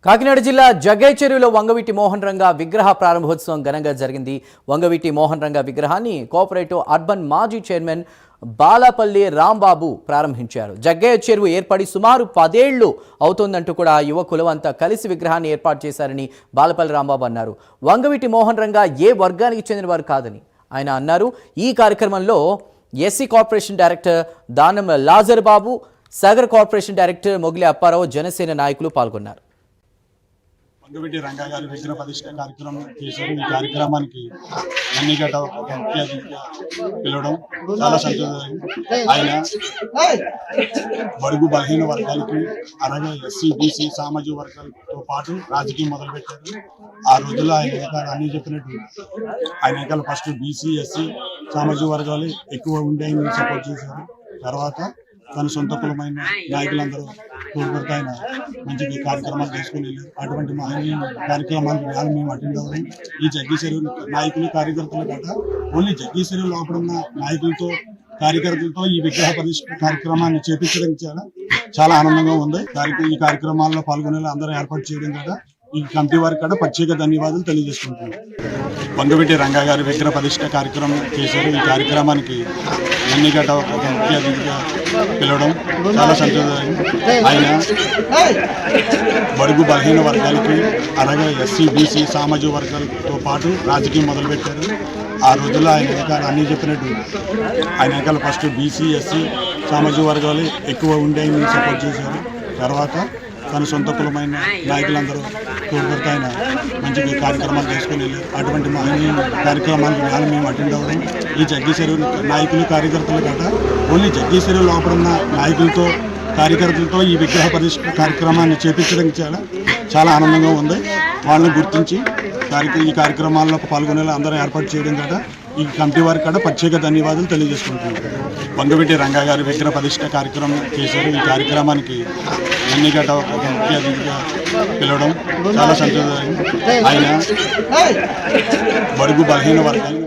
కాకినాడ జిల్లా జగ్గయ్య చెరువులో వంగవీటి మోహన్ రంగా విగ్రహ ప్రారంభోత్సవం ఘనంగా జరిగింది. వంగవీటి మోహన్ రంగా విగ్రహాన్ని కోఆపరేటివ్ అర్బన్ మాజీ చైర్మన్ బాలాపల్లి రాంబాబు ప్రారంభించారు. జగ్గయ్య చెరువు ఏర్పడి సుమారు 10 ఏళ్లు అవుతోందంటూ కూడా యువకులు అంతా కలిసి విగ్రహాన్ని ఏర్పాటు చేశారని బాలాపల్లి రాంబాబు అన్నారు. వంగవీటి మోహన్ రంగా ఏ వర్గానికి చెందిన వారు కాదని ఆయన అన్నారు. ఈ కార్యక్రమంలో ఎస్సీ కార్పొరేషన్ డైరెక్టర్ దానం లాజర్ బాబు, సాగర్ కార్పొరేషన్ డైరెక్టర్ మొగిలి అప్పారావు, జనసేన నాయకులు పాల్గొన్నారు. వంగవీటి రంగా గారి విగ్రహ ప్రతిష్ట కార్యక్రమం చేశారు. ఈ కార్యక్రమానికి ఎన్నికట ఒక ముఖ్య అతిథిగా పిలవడం చాలా సంతోషం. ఆయన బడుగు బలహీన వర్గాలకి అలాగే ఎస్సీ బీసీ సామాజిక వర్గాలతో పాటు రాజకీయం మొదలుపెట్టారు. ఆ రోజుల్లో ఆయన అన్ని చెప్పినట్టు ఆయన ఫస్ట్ బీసీ ఎస్సీ సామాజిక వర్గాలు ఎక్కువ ఉండి ఆయన సపోర్ట్ చేశారు. తర్వాత తన సొంత కులమైన నాయకులందరూ కోరుకుంటూ ఆయన మంచి కార్యక్రమాలు చేసుకుని వెళ్ళారు. అటువంటి కార్యక్రమాలు మేము అటెండ్ అవ్వడం ఈ జగ్గయ్య చెరువు నాయకులు కార్యకర్తలు గట్రా ఓన్లీ జగ్గయ్య చెరువు లోపల ఉన్న నాయకులతో కార్యకర్తలతో ఈ విగ్రహ ప్రతిష్ఠ కార్యక్రమాన్ని చేపించడం చాలా ఆనందంగా ఉంది. ఈ కార్యక్రమాల్లో పాల్గొనేలా అందరూ ఏర్పాటు చేయడం కదా ఈ కమిటీ వారికి కూడా ప్రత్యేక ధన్యవాదాలు తెలియజేసుకుంటున్నాను. వంగవీటి రంగా గారి విగ్రహ ప్రతిష్ట కార్యక్రమం చేశారు. ఈ కార్యక్రమానికి ఎన్నికట ఒక ముఖ్య అతిథిగా పిలవడం చాలా సంతోషం. ఆయన బడుగు బలహీన వర్గాలకి అలాగే ఎస్సీ బీసీ సామాజిక వర్గాలతో పాటు రాజకీయం మొదలుపెట్టారు. ఆ రోజుల్లో ఆయన అన్ని చెప్పినట్టు ఆయన ఫస్ట్ బీసీ ఎస్సీ సామాజిక వర్గాలు ఎక్కువ ఉండి ఆయన సపోర్ట్ చేశారు. తర్వాత తన సొంత కులమైన నాయకులందరూ కోరుకుంటూ ఆయన మంచి కార్యక్రమాలు చేసుకుని వెళ్ళారు. అటువంటి కార్యక్రమాలు మేము అటెండ్ అవ్వడం ఈ జగ్గయ్య చెరువు నాయకులు కార్యకర్తలు గట్రా ఓన్లీ జగ్గయ్య చెరువు లోపల ఉన్న నాయకులతో కార్యకర్తలతో ఈ విగ్రహ ప్రతిష్ఠ కార్యక్రమాన్ని చేపించడం చాలా ఆనందంగా ఉంది. వాళ్ళని గుర్తించి ఈ కార్యక్రమాల్లో పాల్గొనేలా అందరూ ఏర్పాటు చేయడం కదా ఈ కమిటీ వారికి కూడా ప్రత్యేక ధన్యవాదాలు తెలియజేసుకుంటున్నాను. వంగవీటి రంగా గారి విగ్రహ ప్రతిష్ట కార్యక్రమం చేశారు. ఈ కార్యక్రమానికి ఎన్నికట ఒక ముఖ్య అతిథిగా పిలవడం చాలా సంతోషం. ఆయన బడుగు బలహీన వర్గాలు